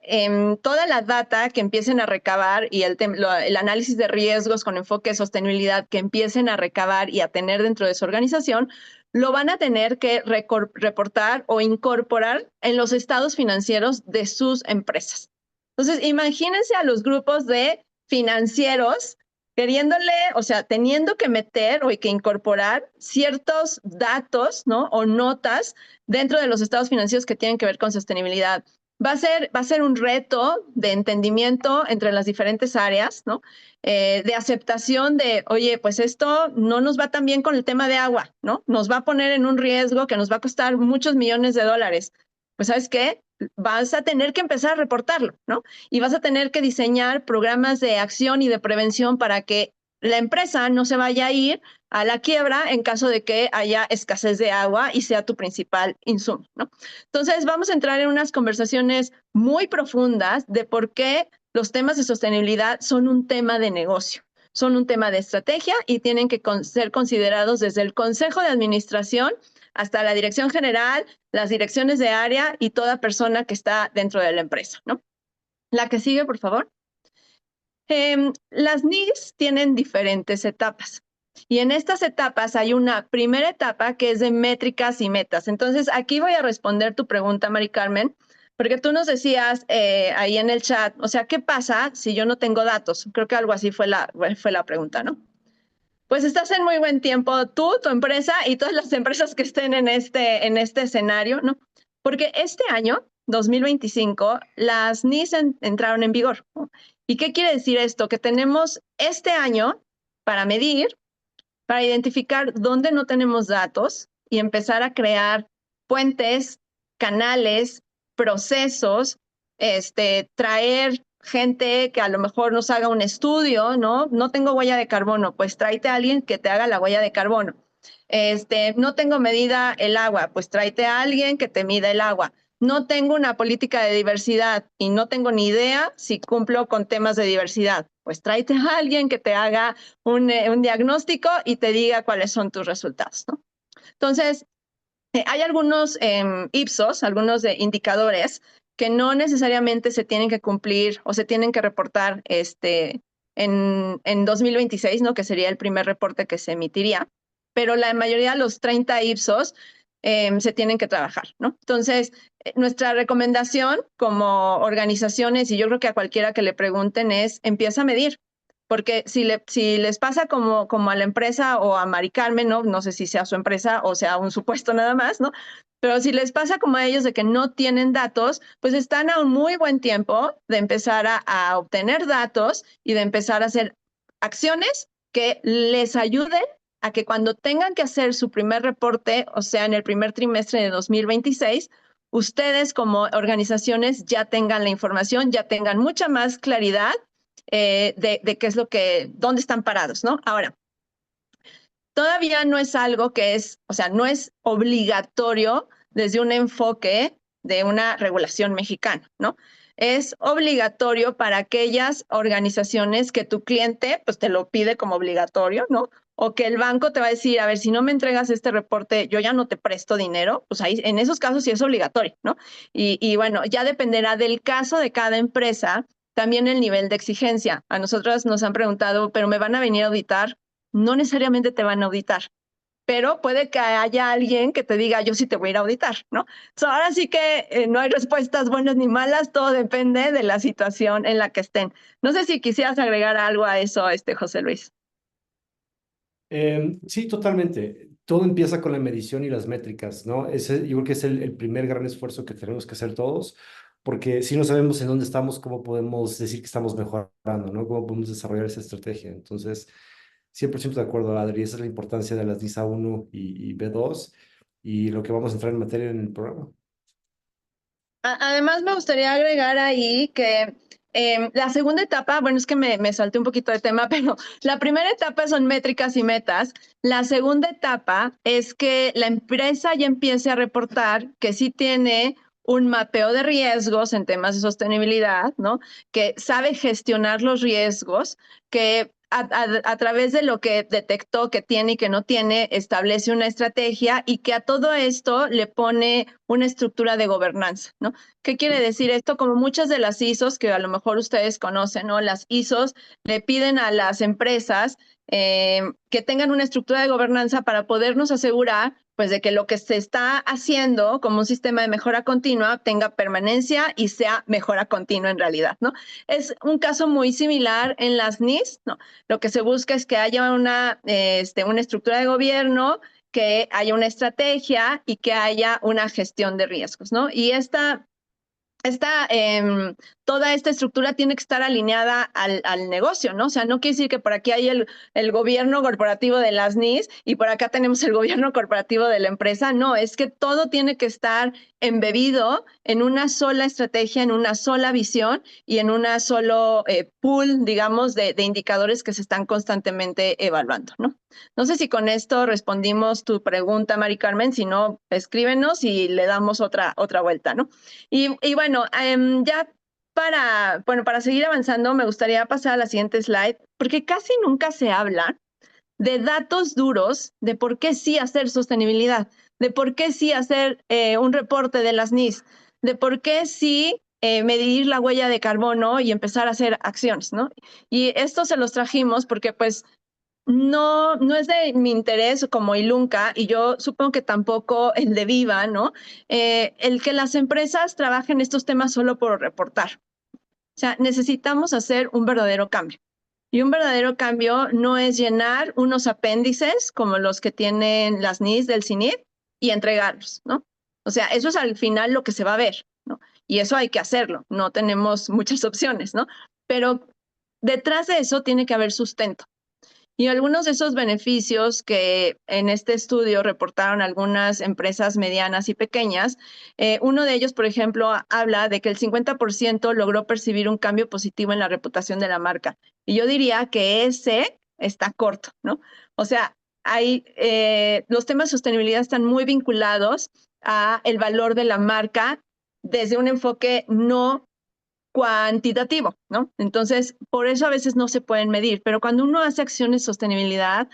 toda la data que empiecen a recabar y el análisis de riesgos con enfoque de sostenibilidad que empiecen a recabar y a tener dentro de su organización, lo van a tener que reportar o incorporar en los estados financieros de sus empresas. Entonces, imagínense a los grupos de financieros queriéndole, o sea, teniendo que meter o que incorporar ciertos datos, ¿no? O notas dentro de los estados financieros que tienen que ver con sostenibilidad. Va a ser un reto de entendimiento entre las diferentes áreas, ¿no? De aceptación de, oye, pues esto no nos va tan bien con el tema de agua, ¿no? Nos va a poner en un riesgo que nos va a costar muchos millones de dólares. Pues, ¿sabes qué? Vas a tener que empezar a reportarlo, ¿no? Y vas a tener que diseñar programas de acción y de prevención para que la empresa no se vaya a ir a la quiebra en caso de que haya escasez de agua y sea tu principal insumo, ¿no? Entonces, vamos a entrar en unas conversaciones muy profundas de por qué los temas de sostenibilidad son un tema de negocio. son un tema de estrategia y tienen que ser considerados desde el Consejo de Administración hasta la dirección general, las direcciones de área y toda persona que está dentro de la empresa, ¿no? La que sigue, por favor. Las NIS tienen diferentes etapas. Y en estas etapas hay una primera etapa que es de métricas y metas. Entonces, aquí voy a responder tu pregunta, Mari Carmen, porque tú nos decías ahí en el chat, o sea, ¿qué pasa si yo no tengo datos? Creo que algo así fue la pregunta, ¿no? Pues estás en muy buen tiempo tú, tu empresa y todas las empresas que estén en este escenario, ¿no? Porque este año, 2025, las NIS entraron en vigor, ¿no? ¿Y qué quiere decir esto? Que tenemos este año para medir, para identificar dónde no tenemos datos y empezar a crear puentes, canales, procesos, traer gente que a lo mejor nos haga un estudio, ¿no? No tengo huella de carbono, pues tráete a alguien que te haga la huella de carbono. No tengo medida el agua, pues tráete a alguien que te mida el agua. No tengo una política de diversidad y no tengo ni idea si cumplo con temas de diversidad, pues tráete a alguien que te haga un diagnóstico y te diga cuáles son tus resultados, ¿no? Entonces, hay algunos Ipsos, algunos indicadores que no necesariamente se tienen que cumplir o se tienen que reportar en 2026, ¿no? Que sería el primer reporte que se emitiría, pero la mayoría de los 30 Ipsos se tienen que trabajar, ¿no? Entonces, nuestra recomendación como organizaciones, y yo creo que a cualquiera que le pregunten, es empieza a medir. Porque si les pasa como a la empresa o a Mari Carmen, ¿no? No sé si sea su empresa o sea un supuesto nada más, ¿no? Pero si les pasa como a ellos de que no tienen datos, pues están a un muy buen tiempo de empezar a obtener datos y de empezar a hacer acciones que les ayuden a que cuando tengan que hacer su primer reporte, o sea, en el primer trimestre de 2026, ustedes como organizaciones ya tengan la información, ya tengan mucha más claridad de qué es dónde están parados, ¿no? Ahora, todavía no es algo que o sea, no es obligatorio desde un enfoque de una regulación mexicana, ¿no? Es obligatorio para aquellas organizaciones que tu cliente, pues te lo pide como obligatorio, ¿no? O que el banco te va a decir, a ver, si no me entregas este reporte, yo ya no te presto dinero, pues ahí en esos casos sí es obligatorio, ¿no? Y bueno, ya dependerá del caso de cada empresa, también el nivel de exigencia. A nosotros nos han preguntado, ¿pero me van a venir a auditar? No necesariamente te van a auditar, pero puede que haya alguien que te diga, yo sí te voy a ir a auditar, ¿no? Ahora sí que no hay respuestas buenas ni malas, todo depende de la situación en la que estén. No sé si quisieras agregar algo a eso, José Luis. Sí, totalmente. Todo empieza con la medición y las métricas, ¿no? Yo creo que es el primer gran esfuerzo que tenemos que hacer todos, porque si no sabemos en dónde estamos, ¿cómo podemos decir que estamos mejorando, ¿no? ¿Cómo podemos desarrollar esa estrategia? Entonces, 100% de acuerdo, Adri. Esa es la importancia de las NISA 1 y B2 y lo que vamos a entrar en materia en el programa. Además, me gustaría agregar ahí que la segunda etapa, bueno, es que me salté un poquito de tema, pero la primera etapa son métricas y metas. La segunda etapa es que la empresa ya empiece a reportar que sí tiene un mapeo de riesgos en temas de sostenibilidad, ¿no? Que sabe gestionar los riesgos, que a través de lo que detectó que tiene y que no tiene, establece una estrategia y que a todo esto le pone una estructura de gobernanza, ¿no? ¿Qué quiere decir esto? Como muchas de las ISOs que a lo mejor ustedes conocen, ¿no? Las ISOs le piden a las empresas que tengan una estructura de gobernanza para podernos asegurar pues de que lo que se está haciendo como un sistema de mejora continua tenga permanencia y sea mejora continua en realidad, ¿no? Es un caso muy similar en las NIS, ¿no? Lo que se busca es que haya una estructura de gobierno, que haya una estrategia y que haya una gestión de riesgos, ¿no? Y toda esta estructura tiene que estar alineada al negocio, ¿no? O sea, no quiere decir que por aquí hay el gobierno corporativo de las NIS y por acá tenemos el gobierno corporativo de la empresa. No, es que todo tiene que estar embebido en una sola estrategia, en una sola visión y en una solo pool, digamos, de indicadores que se están constantemente evaluando, ¿no? No sé si con esto respondimos tu pregunta, Mari Carmen, si no, escríbenos y le damos otra vuelta, ¿no? Y bueno, ya para seguir avanzando, me gustaría pasar a la siguiente slide, porque casi nunca se habla de datos duros de por qué sí hacer sostenibilidad, de por qué sí hacer un reporte de las NIS, de por qué sí medir la huella de carbono y empezar a hacer acciones, ¿no? Y esto se los trajimos porque pues no es de mi interés como Ilunca, y yo supongo que tampoco el de Viva, ¿no? El que las empresas trabajen estos temas solo por reportar. O sea, necesitamos hacer un verdadero cambio. Y un verdadero cambio no es llenar unos apéndices como los que tienen las NIS del CINIP y entregarlos, ¿no? O sea, eso es al final lo que se va a ver, ¿no? Y eso hay que hacerlo, no tenemos muchas opciones, ¿no? Pero detrás de eso tiene que haber sustento. Y algunos de esos beneficios que en este estudio reportaron algunas empresas medianas y pequeñas, uno de ellos, por ejemplo, habla de que el 50% logró percibir un cambio positivo en la reputación de la marca. Y yo diría que ese está corto, ¿no? O sea, los temas de sostenibilidad están muy vinculados a el valor de la marca desde un enfoque no cuantitativo, ¿no? Entonces, por eso a veces no se pueden medir, pero cuando uno hace acciones de sostenibilidad,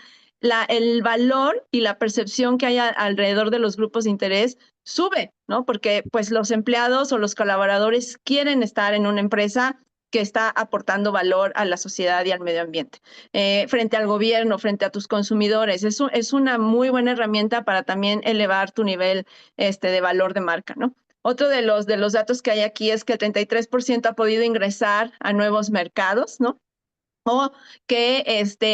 el valor y la percepción que hay alrededor de los grupos de interés sube, ¿no? Porque pues los empleados o los colaboradores quieren estar en una empresa que está aportando valor a la sociedad y al medio ambiente. Frente al gobierno, frente a tus consumidores, es una muy buena herramienta para también elevar tu nivel de valor de marca, ¿no? Otro de los datos que hay aquí es que el 33% ha podido ingresar a nuevos mercados, ¿no? O que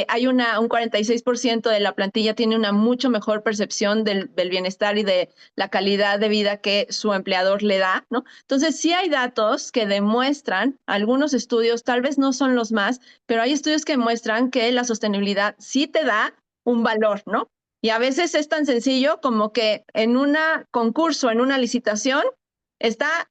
hay un 46% de la plantilla tiene una mucho mejor percepción del bienestar y de la calidad de vida que su empleador le da, ¿no? Entonces, sí hay datos que demuestran, algunos estudios, tal vez no son los más, pero hay estudios que demuestran que la sostenibilidad sí te da un valor, ¿no? Y a veces es tan sencillo como que en un concurso, en una licitación, está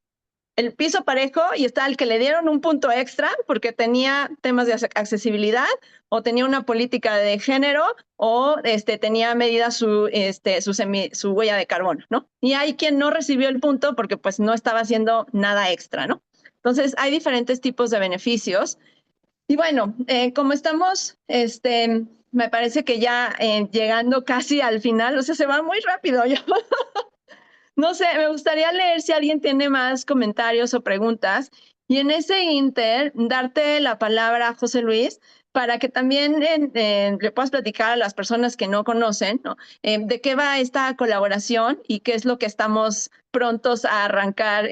el piso parejo y está el que le dieron un punto extra porque tenía temas de accesibilidad o tenía una política de género o tenía medida su huella de carbono, ¿no? Y hay quien no recibió el punto porque pues no estaba haciendo nada extra, ¿no? Entonces hay diferentes tipos de beneficios. Y bueno, como estamos, me parece que ya llegando casi al final, o sea, se va muy rápido. Yo no sé, me gustaría leer si alguien tiene más comentarios o preguntas. Y en ese inter, darte la palabra a José Luis para que también le puedas platicar a las personas que no conocen, ¿no? De qué va esta colaboración y qué es lo que estamos prontos a arrancar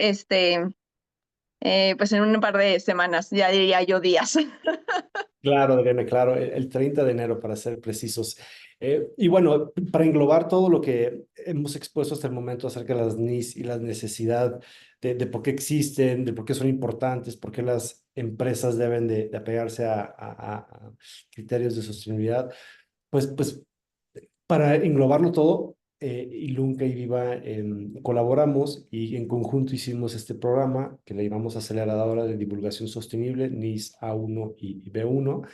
pues en un par de semanas, ya diría yo días. Claro, Adriana, claro, el 30 de enero para ser precisos. Y bueno, para englobar todo lo que hemos expuesto hasta el momento acerca de las NIS y la necesidad de por qué existen, de por qué son importantes, por qué las empresas deben de apegarse a criterios de sostenibilidad, pues para englobarlo todo, Ilunca y Viva colaboramos y en conjunto hicimos este programa que le llamamos Aceleradora de Divulgación Sostenible, NIS A1 y B1.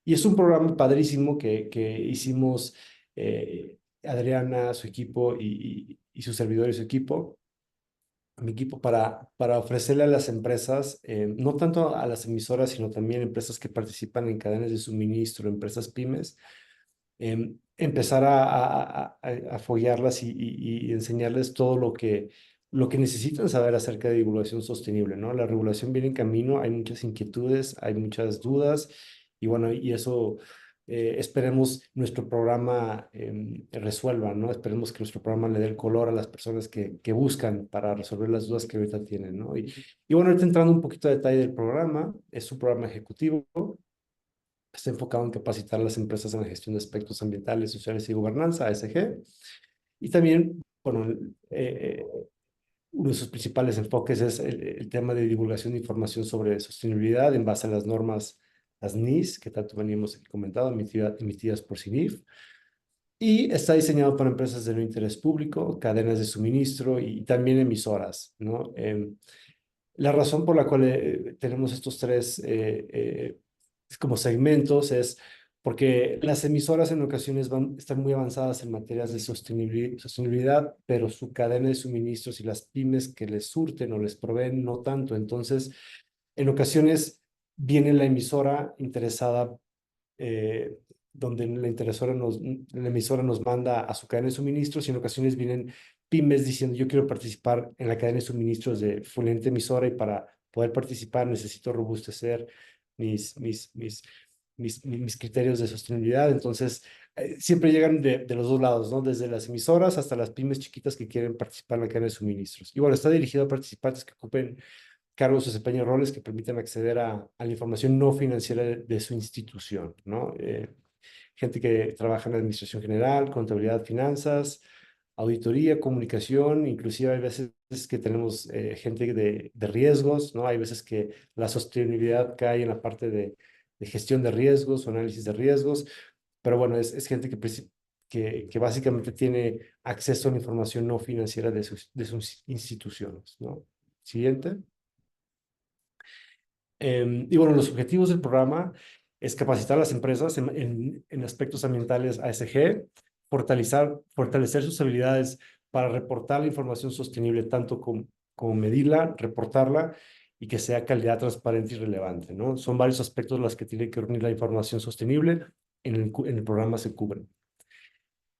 Y es un programa padrísimo que hicimos Adriana, su equipo y su servidor y su equipo, mi equipo, para ofrecerle a las empresas, no tanto a las emisoras, sino también empresas que participan en cadenas de suministro, empresas pymes, empezar a foguearlas y enseñarles todo lo que necesitan saber acerca de divulgación sostenible, ¿no? La regulación viene en camino, hay muchas inquietudes, hay muchas dudas, y bueno, y eso esperemos nuestro programa resuelva, ¿no? Esperemos que nuestro programa le dé el color a las personas que buscan para resolver las dudas que ahorita tienen, ¿no? Y bueno, ahorita entrando un poquito a detalle del programa, es un programa ejecutivo. Está enfocado en capacitar a las empresas en la gestión de aspectos ambientales, sociales y gobernanza, ASG. Y también, bueno, uno de sus principales enfoques es el tema de divulgación de información sobre sostenibilidad en base a las normas, las NIS, que tanto veníamos comentado, emitidas por CINIF. Y está diseñado para empresas de no interés público, cadenas de suministro y también emisoras, ¿no? La razón por la cual tenemos estos tres como segmentos es porque las emisoras en ocasiones están muy avanzadas en materias de sostenibilidad, pero su cadena de suministros y las pymes que les surten o les proveen no tanto. Entonces, En ocasiones viene la emisora interesada, donde la emisora nos manda a su cadena de suministros, y en ocasiones vienen pymes diciendo: yo quiero participar en la cadena de suministros de fulente emisora, y para poder participar necesito robustecer mis criterios de sostenibilidad. Entonces, siempre llegan de los dos lados, ¿no? Desde las emisoras hasta las pymes chiquitas que quieren participar en la cadena de suministros. Y bueno, está dirigido a participantes que ocupen cargos o desempeñen roles que permitan acceder a la información no financiera de su institución, ¿no? Gente que trabaja en administración general, contabilidad, finanzas, auditoría, comunicación. Inclusive hay veces que tenemos gente de riesgos, ¿no? Hay veces que la sostenibilidad cae en la parte de gestión de riesgos o análisis de riesgos, pero bueno, es gente que básicamente tiene acceso a la información no financiera de sus instituciones, ¿no? Siguiente. Y bueno, los objetivos del programa es capacitar a las empresas en aspectos ambientales ASG, fortalecer sus habilidades para reportar la información sostenible, tanto como medirla, reportarla, y que sea calidad, transparente y relevante, ¿no? Son varios aspectos los que tiene que reunir la información sostenible. En el programa se cubren.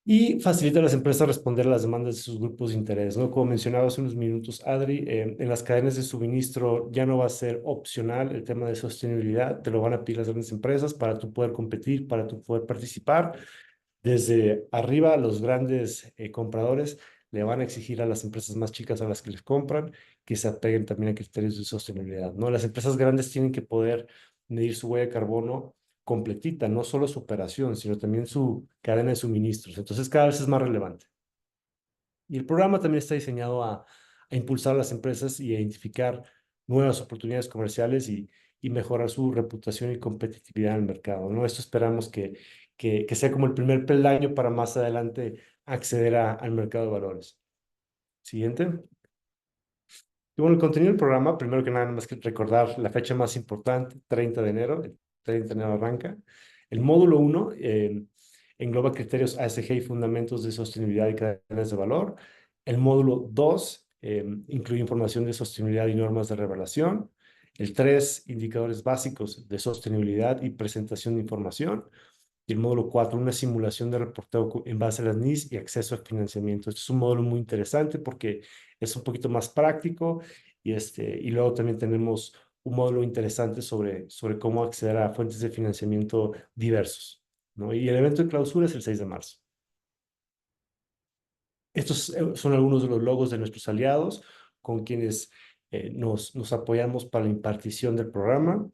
Y facilita a las empresas responder a las demandas de sus grupos de interés, ¿no? Como mencionaba hace unos minutos, Adri, en las cadenas de suministro ya no va a ser opcional el tema de sostenibilidad. Te lo van a pedir las grandes empresas para tú poder competir, para tú poder participar. Desde arriba, los grandes compradores le van a exigir a las empresas más chicas, a las que les compran, que se apeguen también a criterios de sostenibilidad, ¿no? Las empresas grandes tienen que poder medir su huella de carbono completita, no solo su operación, sino también su cadena de suministros. Entonces, cada vez es más relevante. Y el programa también está diseñado a impulsar a las empresas y a identificar nuevas oportunidades comerciales, y mejorar su reputación y competitividad en el mercado, ¿no? Esto esperamos que sea como el primer peldaño para más adelante acceder al mercado de valores. Siguiente. Y bueno, el contenido del programa, primero que nada más que recordar la fecha más importante: 30 de enero. El 30 de enero arranca. El módulo 1 engloba criterios ASG y fundamentos de sostenibilidad y cadenas de valor. El módulo 2 incluye información de sostenibilidad y normas de revelación. El 3, indicadores básicos de sostenibilidad y presentación de información. Y el módulo 4, una simulación de reporteo en base a las NIS y acceso al financiamiento. Este es un módulo muy interesante porque es un poquito más práctico, y luego también tenemos un módulo interesante sobre cómo acceder a fuentes de financiamiento diversos, ¿no? Y el evento de clausura es el 6 de marzo. Estos son algunos de los logos de nuestros aliados con quienes nos apoyamos para la impartición del programa.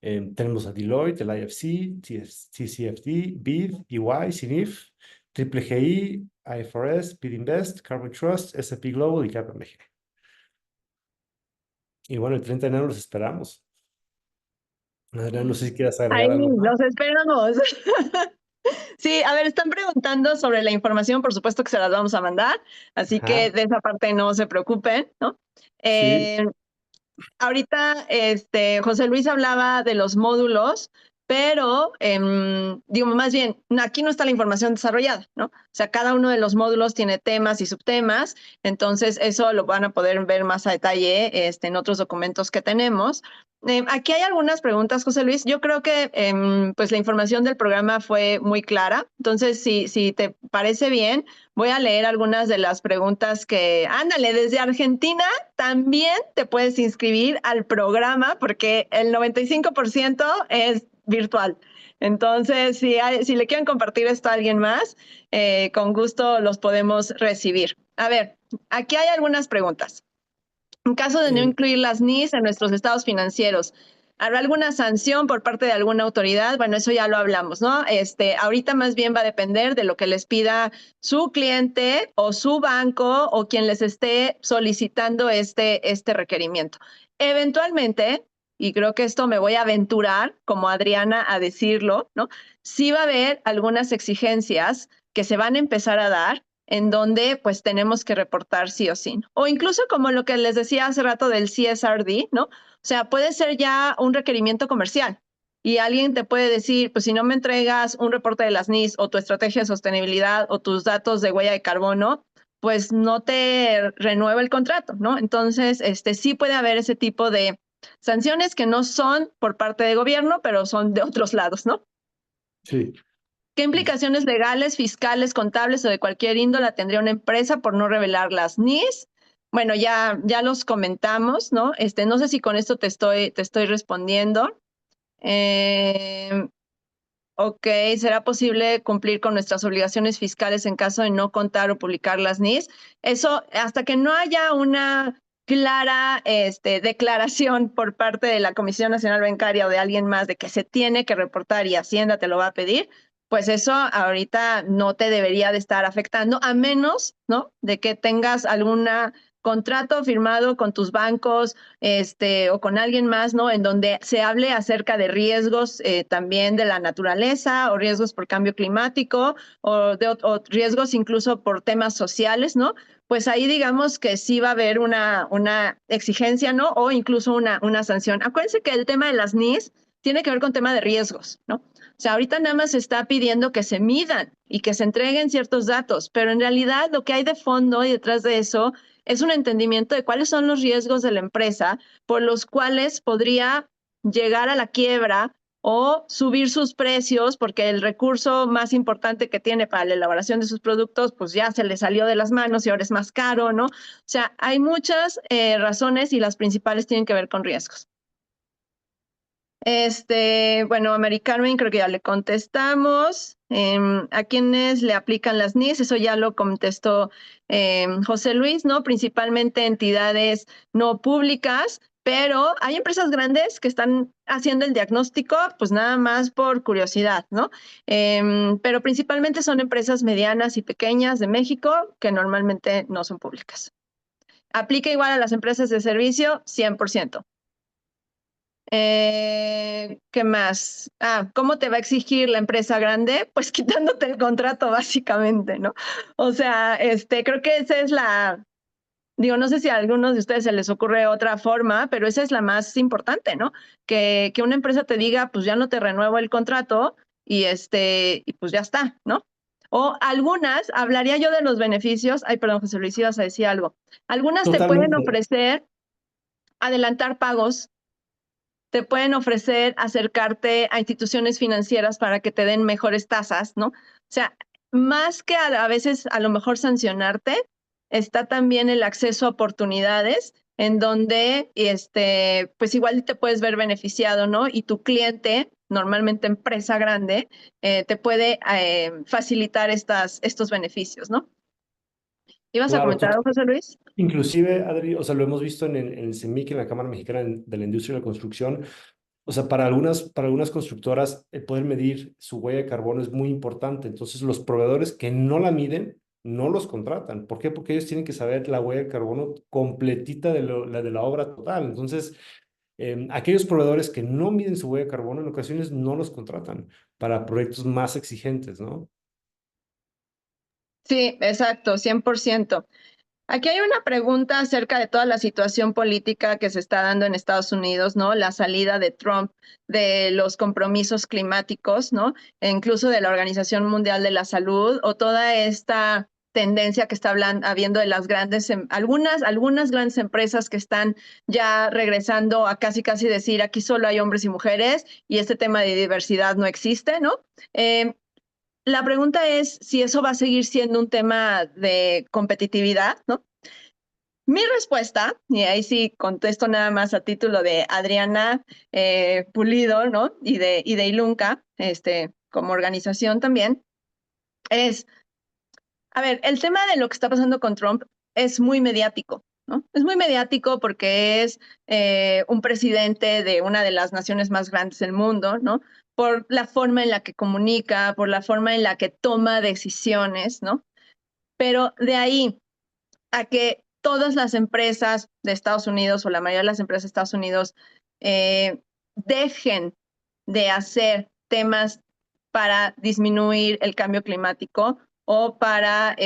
Tenemos a Deloitte, el IFC, TCFD, BID, EY, CINIF, Triple GI, IFRS, BidInvest, Carbon Trust, S&P Global y KPMG. Y bueno, el 30 de enero los esperamos. Adrián, no sé si quieras Ahí agregar algo más. los esperamos. Sí, a ver, están preguntando sobre la información, por supuesto que se las vamos a mandar, así que Ajá, de esa parte no se preocupen, ¿no? sí. Ahorita, José Luis hablaba de los módulos, pero, digo, más bien, aquí no está la información desarrollada, ¿no? O sea, cada uno de los módulos tiene temas y subtemas, entonces eso lo van a poder ver más a detalle, en otros documentos que tenemos. Aquí hay algunas preguntas, José Luis. Yo creo que, pues, la información del programa fue muy clara. Entonces, si te parece bien, voy a leer algunas de las preguntas que, ándale, desde Argentina también te puedes inscribir al programa porque el 95% es virtual. Entonces, si le quieren compartir esto a alguien más, con gusto los podemos recibir. A ver, aquí hay algunas preguntas. En caso de no Eh, incluir las NIS en nuestros estados financieros, ¿habrá alguna sanción por parte de alguna autoridad? Bueno, eso ya lo hablamos, ¿no? Ahorita más bien va a depender de lo que les pida su cliente o su banco o quien les esté solicitando este requerimiento. Eventualmente, y creo que esto me voy a aventurar como Adriana a decirlo, ¿no? Sí va a haber algunas exigencias que se van a empezar a dar en donde pues tenemos que reportar sí o sí. O incluso como lo que les decía hace rato del CSRD, ¿no? O sea, puede ser ya un requerimiento comercial y alguien te puede decir, pues si no me entregas un reporte de las NIS o tu estrategia de sostenibilidad o tus datos de huella de carbono, pues no te renueva el contrato, ¿no? Entonces, sí puede haber ese tipo de Sanciones que no son por parte del gobierno, pero son de otros lados, ¿no? Sí. ¿Qué implicaciones legales, fiscales, contables o de cualquier índole tendría una empresa por no revelar las NIS? Bueno, ya los comentamos, ¿no? No sé si con esto te estoy respondiendo. Ok, ¿será posible cumplir con nuestras obligaciones fiscales en caso de no contar o publicar las NIS? Eso, hasta que no haya una clara declaración por parte de la Comisión Nacional Bancaria o de alguien más de que se tiene que reportar y Hacienda te lo va a pedir, pues eso ahorita no te debería de estar afectando, a menos, ¿no?, de que tengas alguna contrato firmado con tus bancos o con alguien más, ¿no?, en donde se hable acerca de riesgos también de la naturaleza o riesgos por cambio climático o riesgos incluso por temas sociales, ¿no? Pues ahí digamos que sí va a haber una exigencia, ¿no? O incluso una sanción. Acuérdense que el tema de las NIS tiene que ver con tema de riesgos, ¿no? O sea, ahorita nada más se está pidiendo que se midan y que se entreguen ciertos datos, pero en realidad lo que hay de fondo y detrás de eso es un entendimiento de cuáles son los riesgos de la empresa por los cuales podría llegar a la quiebra o subir sus precios porque el recurso más importante que tiene para la elaboración de sus productos pues ya se le salió de las manos y ahora es más caro, ¿no? O sea, hay muchas razones y las principales tienen que ver con riesgos. Bueno, Mary Carmen, creo que ya le contestamos. ¿A quiénes le aplican las NIS? Eso ya lo contestó José Luis, ¿no? Principalmente entidades no públicas, pero hay empresas grandes que están haciendo el diagnóstico, pues nada más por curiosidad, ¿no? Pero principalmente son empresas medianas y pequeñas de México que normalmente no son públicas. ¿Aplica igual a las empresas de servicio? 100%. ¿Qué más? ¿Cómo te va a exigir la empresa grande? Pues quitándote el contrato, básicamente, ¿no? O sea, creo que esa es digo, no sé si a algunos de ustedes se les ocurre otra forma, pero esa es la más importante, ¿no? Que una empresa te diga, pues ya no te renuevo el contrato y y pues ya está, ¿no? O algunas, hablaría yo de los beneficios. Ay, perdón, José Luis, ibas a decir algo. Algunas te pueden Totalmente. ofrecer adelantar pagos, te pueden ofrecer acercarte a instituciones financieras para que te den mejores tasas, ¿no? O sea, más que a veces a lo mejor sancionarte, está también el acceso a oportunidades en donde, pues igual te puedes ver beneficiado, ¿no? Y tu cliente, normalmente empresa grande, te puede facilitar estos beneficios, ¿no? ¿Ibas a Claro, comentar algo, José Luis? inclusive, Adri, o sea, lo hemos visto en el CEMIC, en la Cámara Mexicana de la Industria y la Construcción. O sea, para algunas constructoras, el poder medir su huella de carbono es muy importante. Entonces, los proveedores que no la miden, no los contratan. ¿Por qué? Porque ellos tienen que saber la huella de carbono completita la de la obra total. Entonces, aquellos proveedores que no miden su huella de carbono, en ocasiones no los contratan para proyectos más exigentes, ¿no? Sí, exacto, 100%. Aquí hay una pregunta acerca de toda la situación política que se está dando en Estados Unidos, ¿no? La salida de Trump de los compromisos climáticos, ¿no? E incluso de la Organización Mundial de la Salud, o toda esta tendencia que está habiendo de las algunas grandes empresas que están ya regresando a casi decir aquí solo hay hombres y mujeres y este tema de diversidad no existe, ¿no? La pregunta es si eso va a seguir siendo un tema de competitividad, ¿no? Mi respuesta, y ahí sí contesto nada más a título de Adriana Pulido, ¿no? Y de Ilunca, como organización también, es, a ver, el tema de lo que está pasando con Trump es muy mediático, ¿no? Es muy mediático porque es un presidente de una de las naciones más grandes del mundo, ¿no? Por la forma en la que comunica, por la forma en la que toma decisiones, ¿no? Pero de ahí a que todas las empresas de Estados Unidos o la mayoría de las empresas de Estados Unidos dejen de hacer temas para disminuir el cambio climático o para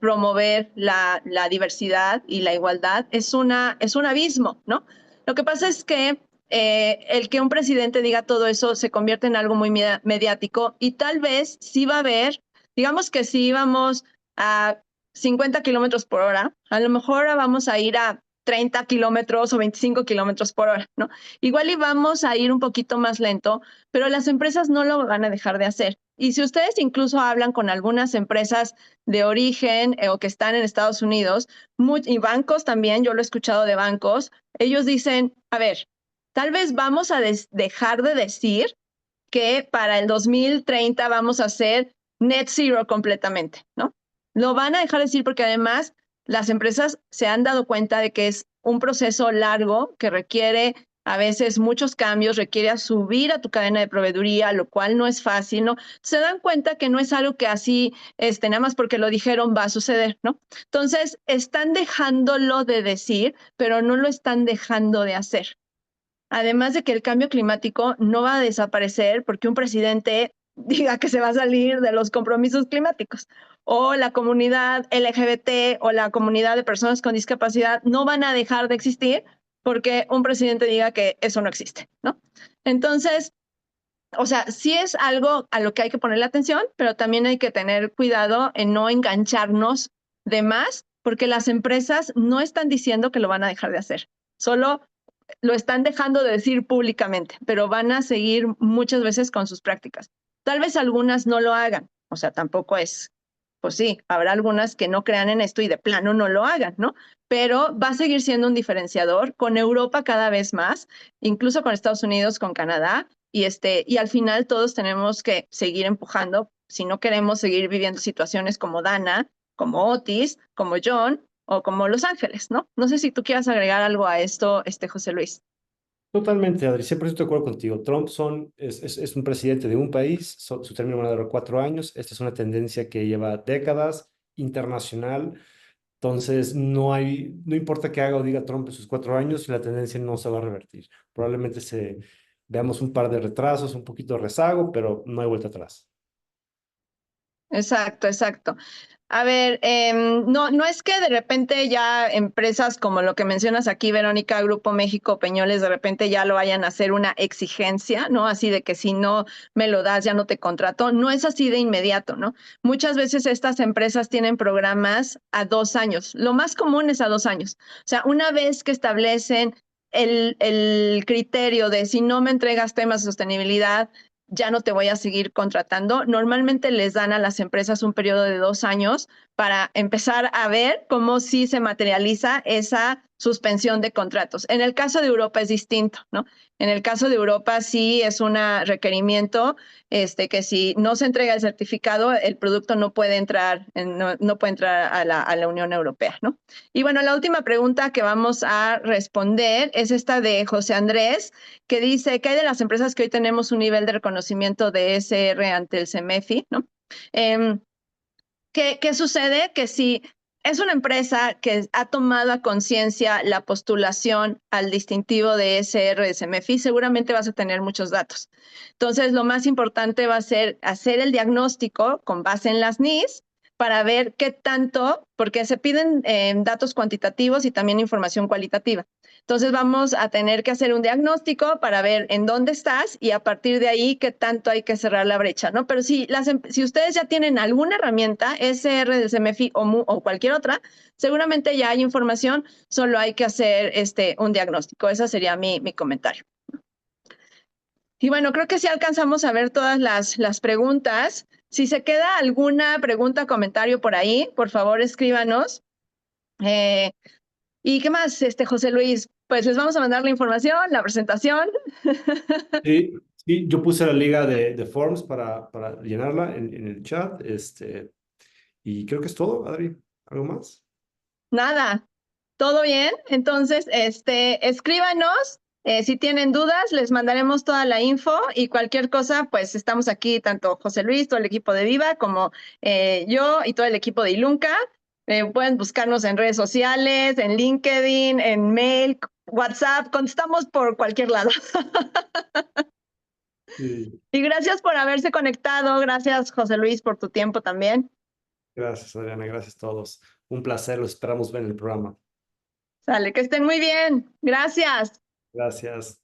promover la diversidad y la igualdad, es un abismo, ¿no? Lo que pasa es que el que un presidente diga todo eso se convierte en algo muy mediático y tal vez sí va a haber, digamos que si íbamos a 50 kilómetros por hora, a lo mejor ahora vamos a ir a 30 kilómetros o 25 kilómetros por hora, ¿no? Igual y vamos a ir un poquito más lento, pero las empresas no lo van a dejar de hacer. Y si ustedes incluso hablan con algunas empresas de origen o que están en Estados Unidos, y bancos también, yo lo he escuchado de bancos, ellos dicen, a ver, tal vez vamos a dejar de decir que para el 2030 vamos a hacer net zero completamente, ¿no? Lo van a dejar de decir porque además las empresas se han dado cuenta de que es un proceso largo que requiere a veces muchos cambios, requiere subir a tu cadena de proveeduría, lo cual no es fácil, ¿no? Se dan cuenta que no es algo que así, nada más porque lo dijeron va a suceder, ¿no? Entonces, están dejándolo de decir, pero no lo están dejando de hacer. Además de que el cambio climático no va a desaparecer porque un presidente diga que se va a salir de los compromisos climáticos, o la comunidad LGBT o la comunidad de personas con discapacidad no van a dejar de existir porque un presidente diga que eso no existe, ¿no? Entonces, o sea, sí es algo a lo que hay que ponerle atención, pero también hay que tener cuidado en no engancharnos de más, porque las empresas no están diciendo que lo van a dejar de hacer, solo lo están dejando de decir públicamente, pero van a seguir muchas veces con sus prácticas. Tal vez algunas no lo hagan, o sea, tampoco es, pues sí, habrá algunas que no crean en esto y de plano no lo hagan, ¿no? Pero va a seguir siendo un diferenciador con Europa cada vez más, incluso con Estados Unidos, con Canadá, y al final todos tenemos que seguir empujando si no queremos seguir viviendo situaciones como Dana, como Otis, como John, o como Los Ángeles, ¿no? No sé si tú quieras agregar algo a esto, José Luis. Totalmente, Adri, 100% de acuerdo contigo. Trump es un presidente de un país, su término van a durar 4 años. Esta es una tendencia que lleva décadas, internacional. Entonces, no importa qué haga o diga Trump en sus 4 años, la tendencia no se va a revertir. Probablemente veamos un par de retrasos, un poquito de rezago, pero no hay vuelta atrás. Exacto, exacto. A ver, no es que de repente ya empresas como lo que mencionas aquí, Verónica, Grupo México, Peñoles, de repente ya lo vayan a hacer una exigencia, ¿no? Así de que si no me lo das, ya no te contrato. No es así de inmediato, ¿no? Muchas veces estas empresas tienen programas a 2 años. Lo más común es a 2 años. O sea, una vez que establecen el criterio de si no me entregas temas de sostenibilidad, ya no te voy a seguir contratando. Normalmente les dan a las empresas un periodo de 2 años para empezar a ver cómo sí se materializa esa suspensión de contratos. En el caso de Europa es distinto, ¿no? En el caso de Europa sí es un requerimiento que si no se entrega el certificado, el producto no puede entrar, no puede entrar a la Unión Europea, ¿no? Y bueno, la última pregunta que vamos a responder es esta de José Andrés, que dice, ¿qué hay de las empresas que hoy tenemos un nivel de reconocimiento de ESR ante el CEMEFI, ¿no? ¿Qué sucede? Que si es una empresa que ha tomado a conciencia la postulación al distintivo de ESR de CEMEFI, seguramente vas a tener muchos datos. Entonces, lo más importante va a ser hacer el diagnóstico con base en las NIS para ver qué tanto, porque se piden datos cuantitativos y también información cualitativa. Entonces vamos a tener que hacer un diagnóstico para ver en dónde estás y a partir de ahí qué tanto hay que cerrar la brecha, ¿no? Pero si ustedes ya tienen alguna herramienta, SR del CEMEFI o cualquier otra, seguramente ya hay información, solo hay que hacer un diagnóstico. Ese sería mi comentario. Y bueno, creo que sí alcanzamos a ver todas las preguntas. Si se queda alguna pregunta o comentario por ahí, por favor escríbanos. ¿Y qué más, José Luis? Pues les vamos a mandar la información, la presentación. Sí, sí, yo puse la liga de Forms para llenarla en el chat. Y creo que es todo, Adri. ¿Algo más? Nada, ¿todo bien? Entonces, escríbanos. Si tienen dudas, les mandaremos toda la info y cualquier cosa, pues estamos aquí, tanto José Luis, todo el equipo de Viva, como yo y todo el equipo de Ilunca. Pueden buscarnos en redes sociales, en LinkedIn, en mail, WhatsApp, contestamos por cualquier lado. Sí. Y gracias por haberse conectado. Gracias, José Luis, por tu tiempo también. Gracias, Adriana. Gracias a todos. Un placer. Los esperamos ver en el programa. Sale, que estén muy bien. Gracias. Gracias.